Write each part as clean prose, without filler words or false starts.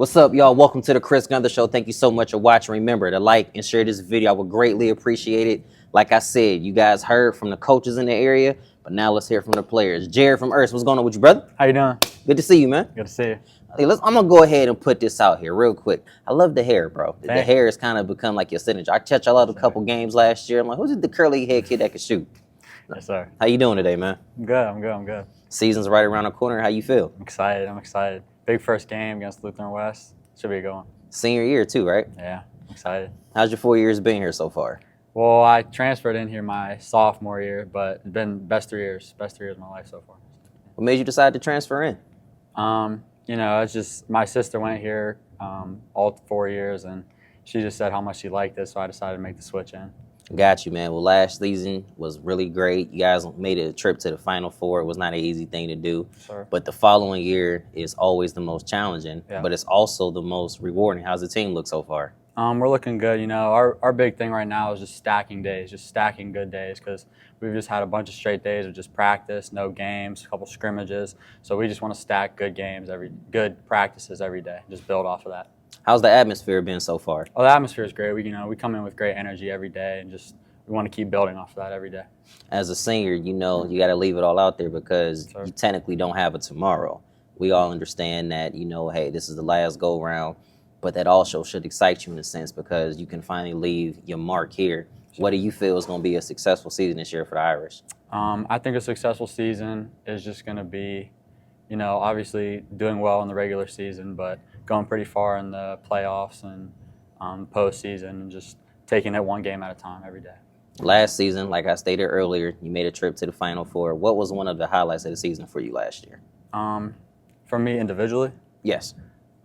What's up, y'all? Welcome to the Chris Gunther Show. Thank you so much for watching. Remember to like and share this video. I would greatly appreciate it. Like I said, you guys heard from the coaches in the area, but now let's hear from the players. Jared from Ursuline, what's going on with you, brother? How you doing? Good to see you, man. Good to see you. Hey, I'm gonna go ahead and put this out here real quick. I love the hair, bro. The hair has kind of become like your signature. I catch a lot of a couple games last year. I'm like, who's the curly head kid that can shoot? Yes, sir. How you doing today, man? I'm good. I'm good. Season's right around the corner. How you feel? I'm excited. Big first game against Lutheran West. Should be a good one. Senior year too, right? Yeah, I'm excited. How's your 4 years been here so far? Well, I transferred in here my sophomore year, but it's been best 3 years of my life so far. What made you decide to transfer in? It's just my sister went here all 4 years, and she just said how much she liked it, so I decided to make the switch in. Got you, man. Well, last season was really great. You guys made a trip to the Final Four. It was not an easy thing to do. Sure. But the following year is always the most challenging, yeah. But it's also the most rewarding. How's the team look so far? We're looking good. Our big thing right now is just stacking days, just stacking good days, because we've just had a bunch of straight days of just practice, no games, a couple scrimmages. So we just want to stack good games, good practices every day, just build off of that. How's the atmosphere been so far? Oh, the atmosphere is great. We come in with great energy every day, and we want to keep building off of that every day. As a senior, you got to leave it all out there because you technically don't have a tomorrow. We all understand that, hey, this is the last go round, but that also should excite you in a sense because you can finally leave your mark here. What do you feel is going to be a successful season this year for the Irish? I think a successful season is just going to be, obviously doing well in the regular season, but going pretty far in the playoffs and postseason, and just taking it one game at a time every day. Last season, like I stated earlier, you made a trip to the Final Four. What was one of the highlights of the season for you last year? For me individually? Yes.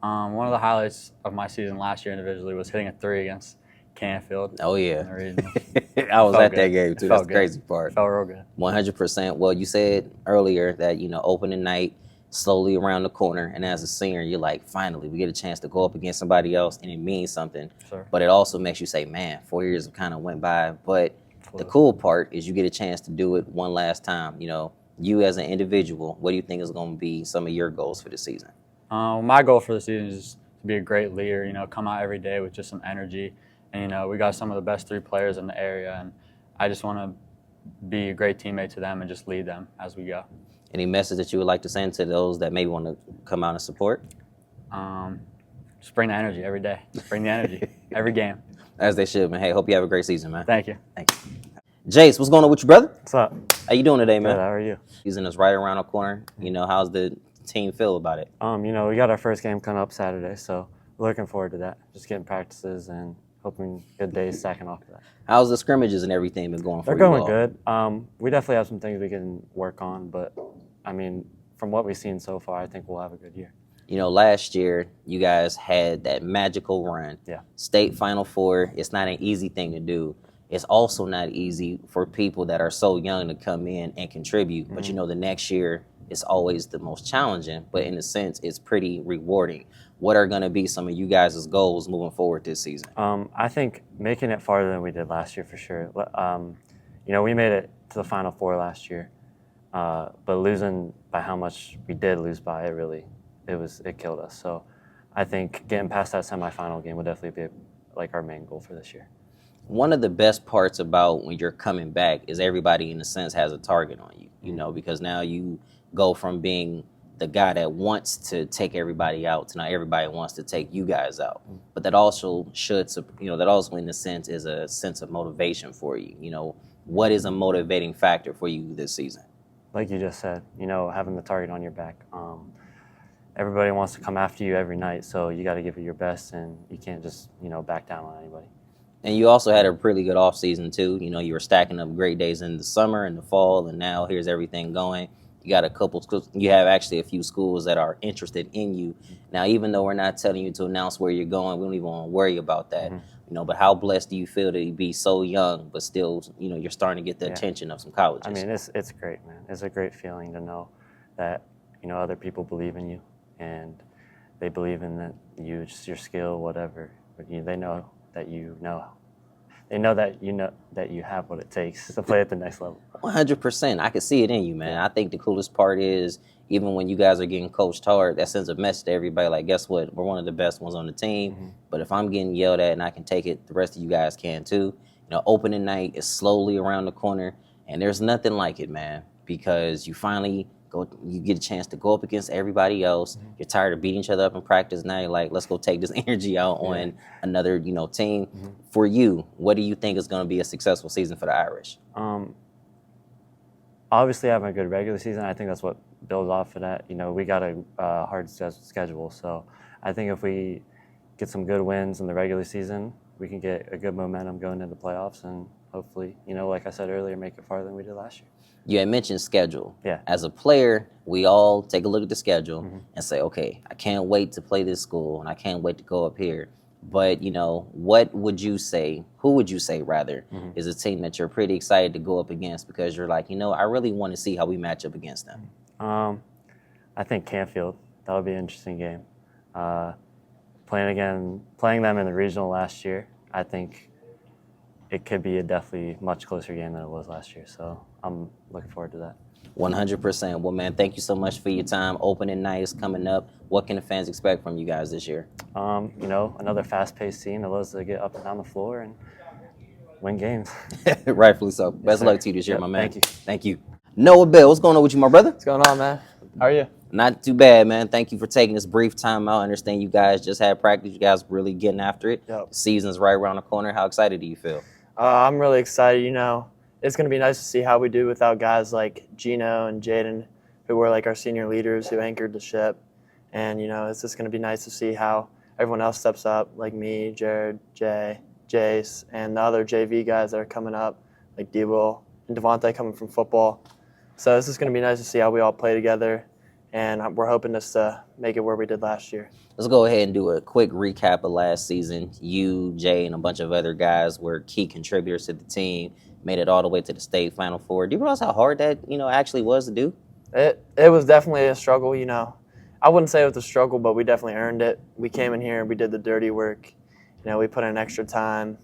One of the highlights of my season last year individually was hitting a 3 against Canfield. Oh, yeah. I was at that game, too. That's the crazy part. It felt real good. 100%. Well, you said earlier that, opening night, slowly around the corner, and as a senior, you're like, finally, we get a chance to go up against somebody else, and it means something. Sure. But it also makes you say, man, 4 years have kind of went by. But the cool part is you get a chance to do it one last time. You as an individual, what do you think is going to be some of your goals for the season? My goal for the season is to be a great leader, come out every day with just some energy. And, we got some of the best 3 players in the area, and I just want to be a great teammate to them and just lead them as we go. Any message that you would like to send to those that maybe want to come out and support? Just bring the energy every day. Just bring the energy every game. As they should, man. Hey, hope you have a great season, man. Thank you. Thank you. Jace, what's going on with you, brother? What's up? How you doing today, man? Good, how are you? Season is right around the corner. How's the team feel about it? We got our first game coming up Saturday, so we're looking forward to that. Just getting practices and hoping good days stacking off of that. How's the scrimmages and everything been going for you? They're going good. We definitely have some things we can work on, but from what we've seen so far, I think we'll have a good year. Last year, you guys had that magical run. Yeah. State Final Four, it's not an easy thing to do. It's also not easy for people that are so young to come in and contribute. But, the next year is always the most challenging. But in a sense, it's pretty rewarding. What are going to be some of you guys' goals moving forward this season? I think making it farther than we did last year for sure. We made it to the Final Four last year. But losing by how much we did lose by, it killed us. So I think getting past that semifinal game would definitely be our main goal for this year. One of the best parts about when you're coming back is everybody in a sense has a target on you, because now you go from being the guy that wants to take everybody out to now everybody wants to take you guys out. But that also that also in a sense is a sense of motivation for you. What is a motivating factor for you this season? Like you just said, having the target on your back. Everybody wants to come after you every night, so you got to give it your best, and you can't just, back down on anybody. And you also had a pretty good off season too. You were stacking up great days in the summer and the fall, and now here's everything going. You got you have actually a few schools that are interested in you. Now, even though we're not telling you to announce where you're going, we don't even want to worry about that. But how blessed do you feel to be so young, but still, you're starting to get the attention of some colleges? It's great, man. It's a great feeling to know that, other people believe in you, and they believe in that just your skill, whatever. But they know that They know that you have what it takes to play at the next level. 100%. I can see it in you, man. I think the coolest part is even when you guys are getting coached hard, that sends a message to everybody like, guess what? We're one of the best ones on the team. But if I'm getting yelled at and I can take it, the rest of you guys can too. Opening night is slowly around the corner, and there's nothing like it, man, because you finally you get a chance to go up against everybody else. You're tired of beating each other up in practice. Now you're like, let's go take this energy out on another, team. For you, what do you think is going to be a successful season for the Irish? Obviously, having a good regular season, I think that's what builds off of that. We got a hard schedule, so I think if we get some good wins in the regular season, we can get a good momentum going into the playoffs and hopefully, like I said earlier, make it farther than we did last year. You had mentioned schedule. Yeah. As a player, we all take a look at the schedule and say, okay, I can't wait to play this school and I can't wait to go up here. But, what would you say, who would you say rather, is a team that you're pretty excited to go up against because you're like, I really want to see how we match up against them? I think Canfield. That would be an interesting game. Playing them in the regional last year, I think it could be a definitely much closer game than it was last year. So I'm looking forward to that. 100%. Well, man, thank you so much for your time. Opening night is coming up. What can the fans expect from you guys this year? Another fast-paced team that loves to get up and down the floor and win games. Rightfully so. Best of luck to you this year, my man. Thank you. Thank you. Noah Bell, what's going on with you, my brother? What's going on, man? How are you? Not too bad, man. Thank you for taking this brief time out. I understand you guys just had practice. You guys really getting after it. Yep. The season's right around the corner. How excited do you feel? I'm really excited. It's going to be nice to see how we do without guys like Gino and Jaden, who were like our senior leaders who anchored the ship. And, it's just going to be nice to see how everyone else steps up, like me, Jared, Jay, Jace, and the other JV guys that are coming up, like Debo and Devontae coming from football. So it's just going to be nice to see how we all play together. And we're hoping just to make it where we did last year. Let's go ahead and do a quick recap of last season. You, Jay, and a bunch of other guys were key contributors to the team, made it all the way to the state Final Four. Do you realize how hard that, actually was to do? It was definitely a struggle, I wouldn't say it was a struggle, but we definitely earned it. We came in here and we did the dirty work. We put in extra time,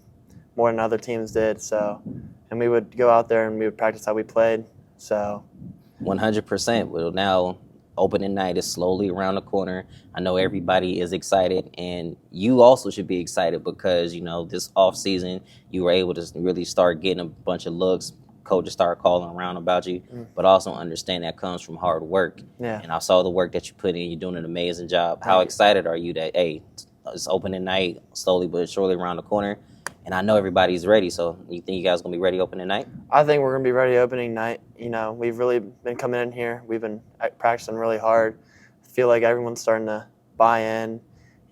more than other teams did. And we would go out there and we would practice how we played. 100%. Well, now opening night is slowly around the corner. I know everybody is excited, and you also should be excited because, this off season you were able to really start getting a bunch of looks. Coaches start calling around about you, but also understand that comes from hard work. Yeah. And I saw the work that you put in. You're doing an amazing job. How excited are you that, hey, it's opening night, slowly but surely around the corner, and I know everybody's ready. So you think you guys going to be ready opening night? I think we're going to be ready opening night. We've really been coming in here. We've been practicing really hard. I feel like everyone's starting to buy in.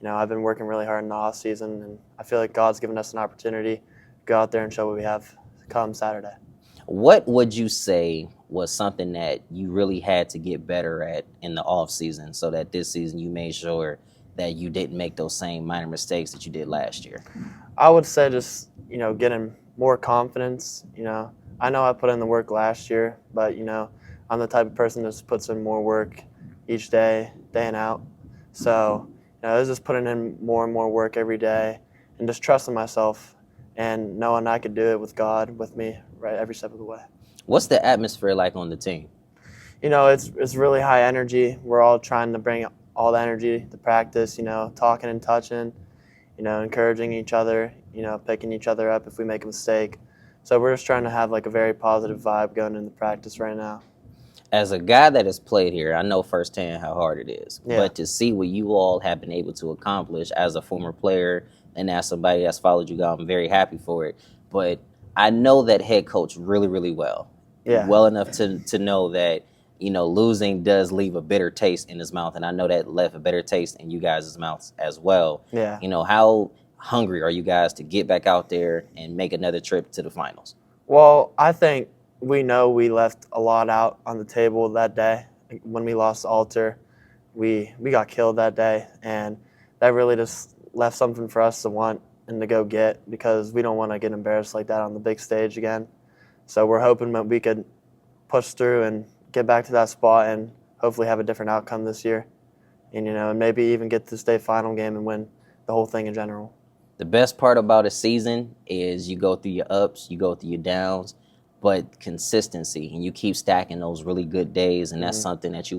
I've been working really hard in the off season, and I feel like God's given us an opportunity to go out there and show what we have come Saturday. What would you say was something that you really had to get better at in the off season so that this season you made sure that you didn't make those same minor mistakes that you did last year? I would say just, getting more confidence. I know I put in the work last year, but, I'm the type of person that just puts in more work each day, day and out. So, I was just putting in more and more work every day and just trusting myself and knowing I could do it with God with me right every step of the way. What's the atmosphere like on the team? It's really high energy. We're all trying to bring all the energy to practice, talking and touching, encouraging each other, picking each other up if we make a mistake. So we're just trying to have like a very positive vibe going into practice right now. As a guy that has played here, I know firsthand how hard it is. Yeah. But to see what you all have been able to accomplish as a former player and as somebody that's followed you guys, I'm very happy for it. But I know that head coach really, really well. Yeah. Well enough to know that, losing does leave a bitter taste in his mouth. And I know that left a bitter taste in you guys' mouths as well. Yeah. How hungry are you guys to get back out there and make another trip to the finals? Well, I think we know we left a lot out on the table that day. When we lost Alter, we got killed that day. And that really just left something for us to want and to go get because we don't want to get embarrassed like that on the big stage again. So we're hoping that we could push through and get back to that spot and hopefully have a different outcome this year. And, maybe even get to the state final game and win the whole thing in general. The best part about a season is you go through your ups, you go through your downs. but consistency, and you keep stacking those really good days, and that's something that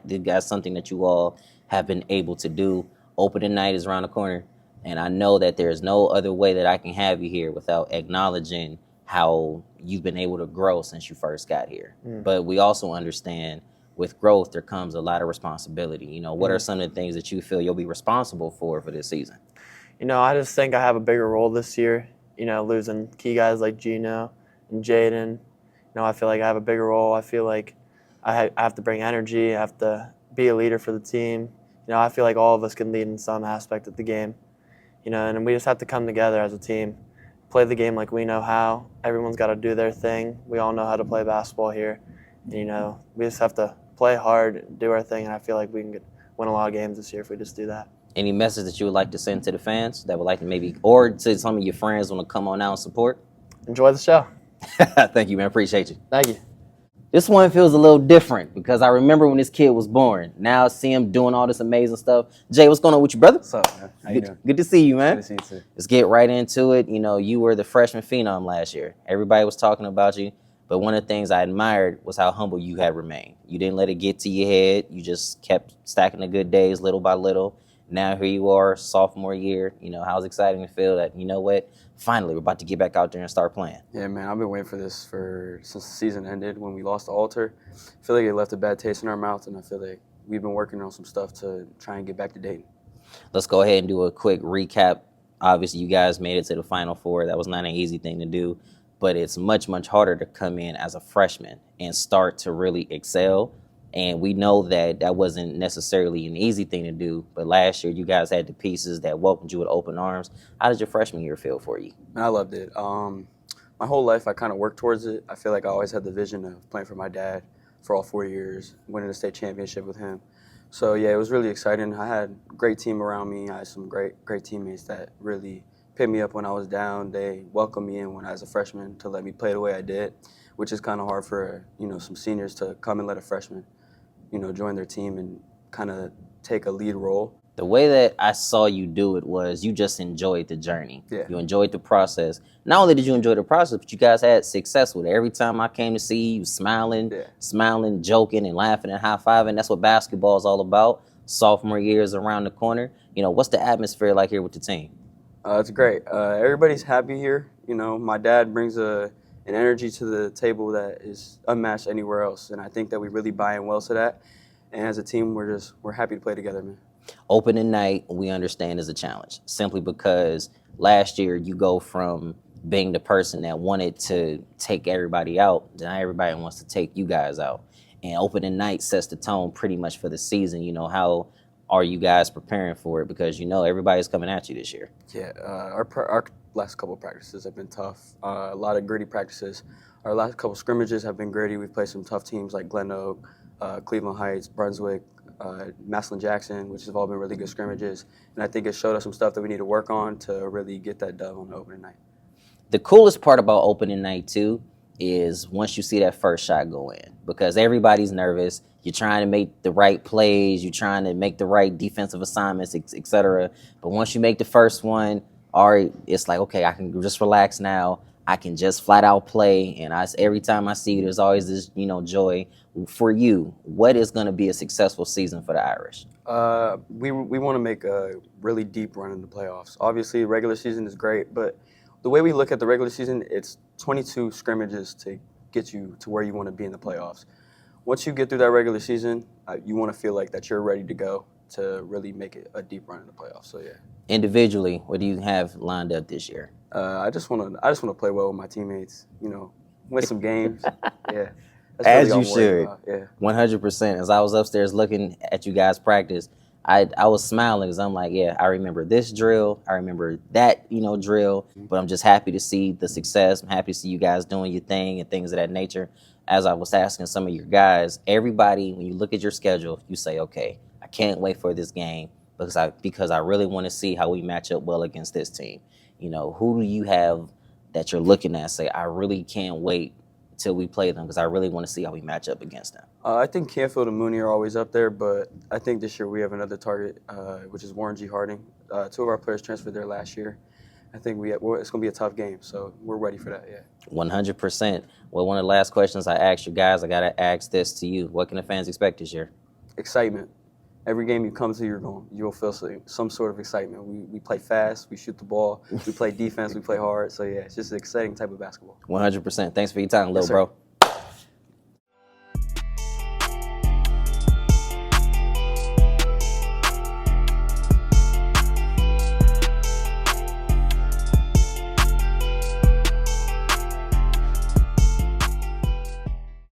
that's something that you all have been able to do. Opening night is around the corner, and I know that there's no other way that I can have you here without acknowledging how you've been able to grow since you first got here. But we also understand with growth there comes a lot of responsibility. You know, what are some of the things that you feel you'll be responsible for this season? You know, I just think I have a bigger role this year. You know, losing key guys like Gino and Jaden. You know, I feel like I have a bigger role. I feel like I have to bring energy. I have to be a leader for the team. You know, I feel like all of us can lead in some aspect of the game. You know, and we just have to come together as a team, play the game like we know how. Everyone's got to do their thing. We all know how to play basketball here. And, you know, we just have to play hard, do our thing, and I feel like we can win a lot of games this year if we just do that. Any message that you would like to send to the fans that would like to maybe, or to some of your friends want to come on out and support? Enjoy the show. Thank you, man. Appreciate you. Thank you. This one feels a little different because I remember when this kid was born. Now I see him doing all this amazing stuff. Jay, what's going on with you, brother? What's up, man? How you doing? Good to see you, man. Good to see you too. Let's get right into it. You know, you were the freshman phenom last year. Everybody was talking about you, but one of the things I admired was how humble you had remained. You didn't let it get to your head. You just kept stacking the good days little by little. Now here you are, sophomore year. You know, how it's exciting to feel that, you know what, finally we're about to get back out there and start playing. Yeah, man, I've been waiting for this since the season ended when we lost to Alter. I feel like it left a bad taste in our mouth, and I feel like we've been working on some stuff to try and get back to Dayton. Let's go ahead and do a quick recap. Obviously, you guys made it to the Final Four. That was not an easy thing to do, but it's much, much harder to come in as a freshman and start to really excel. And we know that that wasn't necessarily an easy thing to do, but last year you guys had the pieces that welcomed you with open arms. How did your freshman year feel for you? Man, I loved it. My whole life I kind of worked towards it. I feel like I always had the vision of playing for my dad for all 4 years, winning a state championship with him. So yeah, it was really exciting. I had a great team around me. I had some great teammates that really picked me up when I was down. They welcomed me in when I was a freshman to let me play the way I did, which is kind of hard for, you know, some seniors to come and let a freshman, you know, join their team and kind of take a lead role. The way that I saw you do it was you just enjoyed the journey. Yeah. You enjoyed the process. Not only did you enjoy the process, but you guys had success with it. Every time I came to see you, smiling, joking, and laughing and high-fiving. That's what basketball is all about. Sophomore year is around the corner. You know, what's the atmosphere like here with the team? It's great. Everybody's happy here. You know, my dad brings an energy to the table that is unmatched anywhere else, and I think that we really buy in well to that. And as a team, we're happy to play together, man. Opening night, we understand, is a challenge, simply because last year you go from being the person that wanted to take everybody out, now everybody wants to take you guys out. And opening night sets the tone pretty much for the season. You know, how are you guys preparing for it? Because, you know, everybody's coming at you this year. Yeah, our last couple of practices have been tough. A lot of gritty practices. Our last couple scrimmages have been gritty. We've played some tough teams like Glen Oak, Cleveland Heights, Brunswick, Massillon Jackson, which have all been really good scrimmages. And I think it showed us some stuff that we need to work on to really get that dub on the opening night. The coolest part about opening night, too, is once you see that first shot go in, because everybody's nervous. You're trying to make the right plays. You're trying to make the right defensive assignments, et cetera. But once you make the first one, all right, it's like, okay, I can just relax now. I can just flat out play. And every time I see you, there's always this, you know, joy. For you, what is going to be a successful season for the Irish? We want to make a really deep run in the playoffs. Obviously, the regular season is great, but the way we look at the regular season, it's 22 scrimmages to get you to where you want to be in the playoffs. Once you get through that regular season, you want to feel like that you're ready to go to really make it a deep run in the playoffs. So yeah. Individually, what do you have lined up this year? I just want to play well with my teammates. You know, win some games. Yeah. As you should. Yeah. 100%. As I was upstairs looking at you guys practice, I was smiling because I'm like, yeah, I remember this drill. I remember that, you know, drill. But I'm just happy to see the success. I'm happy to see you guys doing your thing and things of that nature. As I was asking some of your guys, everybody, when you look at your schedule, you say, okay, I can't wait for this game because I really want to see how we match up well against this team. You know, who do you have that you're looking at say, I really can't wait till we play them because I really want to see how we match up against them? I think Canfield and Mooney are always up there, but I think this year we have another target, which is Warren G. Harding. 2 of our players transferred there last year, I think it's going to be a tough game, so we're ready for that, yeah. 100%. Well, one of the last questions I asked you guys, I got to ask this to you. What can the fans expect this year? Excitement. Every game you come to, you'll feel some sort of excitement. We play fast, we shoot the ball, we play defense, we play hard. So, yeah, it's just an exciting type of basketball. 100%. Thanks for your time, little Yes, sir. bro.